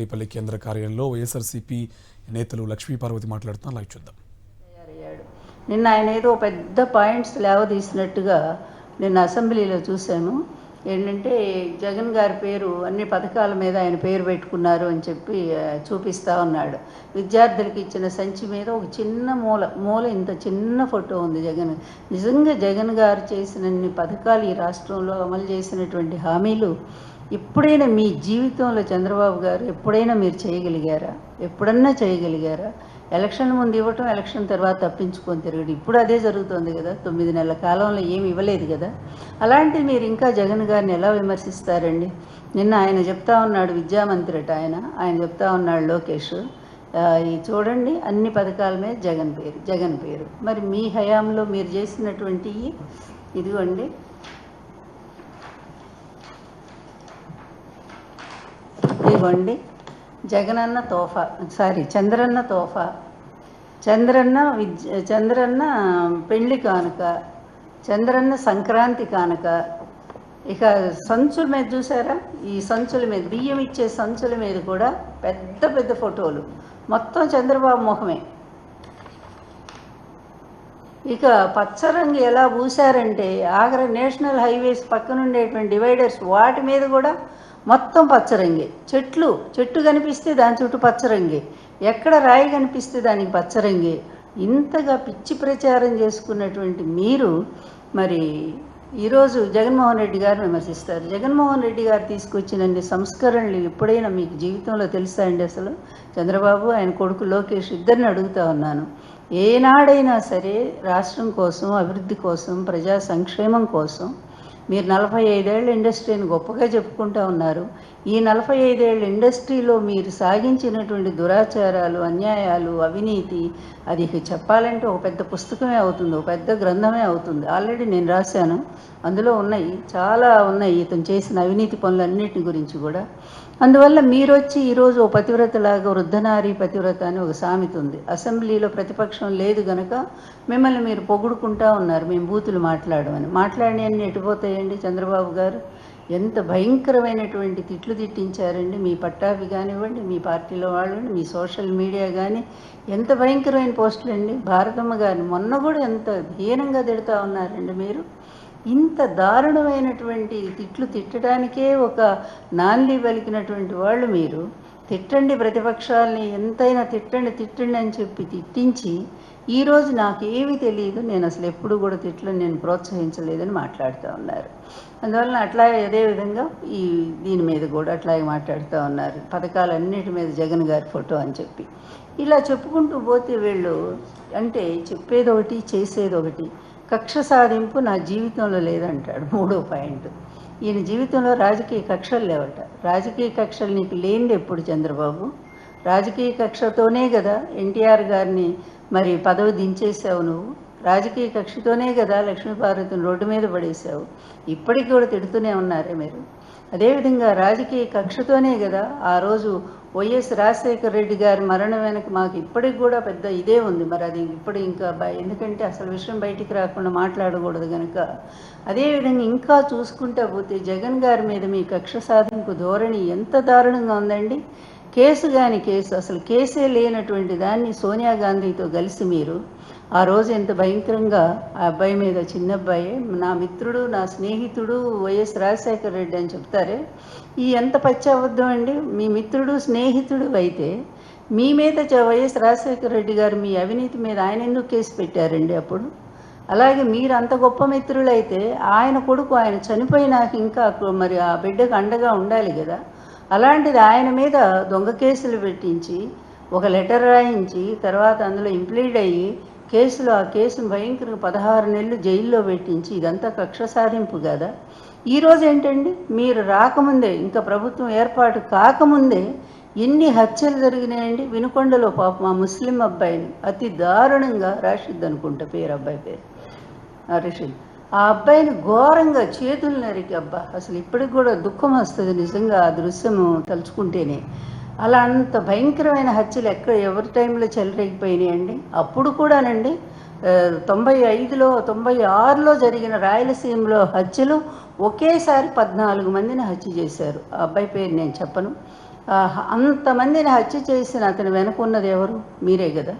తాడేపల్లి కేంద్ర కార్యాలయంలో వైఎస్ఆర్సీపీ నేతలు లక్ష్మీపార్వతి మాట్లాడుతున్నారు. లైవ్ చూద్దాం. నిన్న ఆయన ఏదో పెద్ద పాయింట్స్ లేవదీసినట్టుగా నిన్న అసెంబ్లీలో చూశాను. ఏంటంటే జగన్ గారి పేరు అన్ని పథకాల మీద ఆయన పేరు పెట్టుకున్నారు అని చెప్పి చూపిస్తూ ఉన్నాడు. విద్యార్థులకు ఇచ్చిన సంచి మీద ఒక చిన్న మూల ఇంత చిన్న ఫోటో ఉంది జగన్. నిజంగా జగన్ గారు చేసినన్ని పథకాలు ఈ రాష్ట్రంలో అమలు చేసినటువంటి హామీలు ఎప్పుడైనా మీ జీవితంలో చంద్రబాబు గారు ఎప్పుడైనా మీరు చేయగలిగారా? ఎప్పుడన్నా చేయగలిగారా? ఎలక్షన్ ముందు ఇవ్వటం, ఎలక్షన్ తర్వాత తప్పించుకొని తిరగడం. ఇప్పుడు అదే జరుగుతుంది కదా. 9 నెలల కాలంలో ఏమి ఇవ్వలేదు కదా. అలాంటివి మీరు ఇంకా జగన్ గారిని ఎలా విమర్శిస్తారండి? నిన్న ఆయన చెప్తా ఉన్నాడు, విద్యామంత్రి అట ఆయన చెప్తా ఉన్నాడు లోకేష్, ఈ చూడండి అన్ని పథకాల మీద జగన్ పేరు. మరి మీ హయాంలో మీరు చేసినటువంటి ఇదిగోండి, ఇదిగోండి జగనన్న తోఫా, చంద్రన్న తోఫా, చంద్రన్న పెళ్లి కానుక, చంద్రన్న సంక్రాంతి కానుక. ఇక సంచుల మీద చూసారా? ఈ సంచుల మీద, బియ్యం ఇచ్చే సంచుల మీద కూడా పెద్ద పెద్ద ఫోటోలు, మొత్తం చంద్రబాబు మొహమే. ఇక పచ్చరంగు ఎలా పూసారంటే ఆగ్రా నేషనల్ హైవేస్ పక్కన ఉండేటువంటి డివైడర్స్, వాటి మీద కూడా మొత్తం పచ్చరంగే. చెట్టు కనిపిస్తే దాని చుట్టూ పచ్చరంగే, ఎక్కడ రాయి కనిపిస్తే దానికి పచ్చరంగే. ఇంతగా పిచ్చి ప్రచారం చేసుకున్నటువంటి మీరు మరి ఈరోజు జగన్మోహన్ రెడ్డి గారిని విమర్శిస్తారు. జగన్మోహన్ రెడ్డి గారు తీసుకొచ్చినన్ని సంస్కరణలు ఎప్పుడైనా మీకు జీవితంలో తెలుసా అండి? అసలు చంద్రబాబు ఆయన కొడుకు లోకేష్ ఇద్దరిని అడుగుతా ఉన్నాను, ఏనాడైనా సరే రాష్ట్రం కోసం, అభివృద్ధి కోసం, ప్రజా సంక్షేమం కోసం మీరు 45 ఏళ్ళ ఇండస్ట్రీని గొప్పగా చెప్పుకుంటూ ఉన్నారు. ఈ 45 ఏళ్ళ ఇండస్ట్రీలో మీరు సాగించినటువంటి దురాచారాలు, అన్యాయాలు, అవినీతి, అది చెప్పాలంటే ఒక పెద్ద పుస్తకమే అవుతుంది, ఒక పెద్ద గ్రంథమే అవుతుంది. ఆల్రెడీ నేను రాశాను, అందులో ఉన్నాయి, చాలా ఉన్నాయి ఇతను చేసిన అవినీతి పనులన్నిటి గురించి కూడా. అందువల్ల మీరు వచ్చి ఈరోజు ఓ పతివ్రతలాగా, వృద్ధనారీ పతివ్రత అని ఒక సామెత ఉంది. అసెంబ్లీలో ప్రతిపక్షం లేదు గనక మిమ్మల్ని మీరు పొగుడుకుంటా ఉన్నారు, మేము బూతులు మాట్లాడినవన్నీ ఎటుపోతాయండి? చంద్రబాబు గారు ఎంత భయంకరమైనటువంటి తిట్లు తిట్టించారండి. మీ పట్టాభి కానివ్వండి, మీ పార్టీలో వాళ్ళు, మీ సోషల్ మీడియా కానీ ఎంత భయంకరమైన పోస్టులు అండి. భారతమ్మ గారిని మొన్న కూడా ఎంత హీనంగా తిడుతూ ఉన్నారండి మీరు. ఇంత దారుణమైనటువంటి తిట్లు తిట్టడానికే ఒక నాంది పలికినటువంటి వాళ్ళు మీరు. తిట్టండి ప్రతిపక్షాలని, ఎంతైనా తిట్టండి అని చెప్పి తిట్టించి ఈరోజు నాకేమీ తెలియదు, నేను అసలు ఎప్పుడు కూడా నేను ప్రోత్సహించలేదని మాట్లాడుతూ ఉన్నారు. అందువలన అట్లాగే అదేవిధంగా దీని మీద కూడా అట్లాగే మాట్లాడుతూ ఉన్నారు, పథకాలన్నిటి మీద జగన్ గారి ఫోటో అని చెప్పి. ఇలా చెప్పుకుంటూ పోతే వీళ్ళు అంటే చెప్పేది ఒకటి, చేసేది ఒకటి. కక్ష సాధింపు నా జీవితంలో లేదంటాడు. 3వ పాయింట్, ఈయన జీవితంలో రాజకీయ కక్షలు లేవట. రాజకీయ కక్షలు నీకు లేనిది ఎప్పుడు చంద్రబాబు? రాజకీయ కక్షతోనే కదా ఎన్టీఆర్ గారిని మరి పదవి దించేసావు నువ్వు. రాజకీయ కక్షతోనే కదా లక్ష్మీపార్వతిని రోడ్డు మీద పడేసావు. ఇప్పటికి కూడా తిడుతూనే ఉన్నారే మీరు. అదేవిధంగా రాజకీయ కక్షతోనే కదా ఆ రోజు వైఎస్ రాజశేఖర రెడ్డి గారి మరణం వెనక మాకు ఇప్పటికి కూడా పెద్ద ఇదే ఉంది. మరి అది ఇప్పుడు ఇంకా ఎందుకంటే అసలు విషయం బయటికి రాకుండా మాట్లాడకూడదు కనుక. అదేవిధంగా ఇంకా చూసుకుంటా పోతే జగన్ గారి మీద మీ కక్ష సాధింపు ధోరణి ఎంత దారుణంగా ఉందండి. కేసు అసలు కేసే లేనటువంటి దాన్ని సోనియా గాంధీతో కలిసి మీరు ఆ రోజు ఎంత భయంకరంగా ఆ అబ్బాయి మీద, చిన్న అబ్బాయి, నా మిత్రుడు, నా స్నేహితుడు వైఎస్ రాజశేఖర రెడ్డి అని చెప్తారే, ఈ ఎంత పచ్చాబద్ధం అండి. మీ మిత్రుడు, స్నేహితుడు అయితే మీ మీద వైఎస్ రాజశేఖర రెడ్డి గారు మీ అవినీతి మీద ఆయన ఎందుకు కేసు పెట్టారండి అప్పుడు? అలాగే మీరు అంత గొప్ప మిత్రులు అయితే ఆయన కొడుకు, ఆయన చనిపోయినాక ఇంకా మరి ఆ బిడ్డకు అండగా ఉండాలి కదా. అలాంటిది ఆయన మీద దొంగ కేసులు పెట్టించి, ఒక లెటర్ రాయించి, తర్వాత అందులో ఇంప్లీడ్ అయ్యి ఆ కేసును భయంకరంగా 16 నెలలు జైల్లో పెట్టించి, ఇదంతా కక్ష సాధింపు కదా. ఈరోజు ఏంటండి, మీరు రాకముందే, ఇంకా ప్రభుత్వం ఏర్పాటు కాకముందే ఎన్ని హత్యలు జరిగినాయండి. వినుకొండలో పాప మా ముస్లిం అబ్బాయిని అతి దారుణంగా, రాషిద్ అనుకుంటా పేరు, అబ్బాయి పేరు రషీద్, ఆ అబ్బాయిని ఘోరంగా చేతులు నరికి, అబ్బా అసలు ఇప్పటికి కూడా దుఃఖం వస్తుంది నిజంగా ఆ దృశ్యము తలుచుకుంటేనే. అలా అంత భయంకరమైన హత్యలు ఎవరి టైంలో చెలరేగిపోయినాయండి. అప్పుడు కూడానండి 95లో 96లో జరిగిన రాయలసీమలో హత్యలు ఒకేసారి 14 మందిని హత్య చేశారు. ఆ అబ్బాయి పేరు నేను చెప్పను. అంతమందిని హత్య చేసిన అతను వెనుకున్నది ఎవరు? మీరే కదా.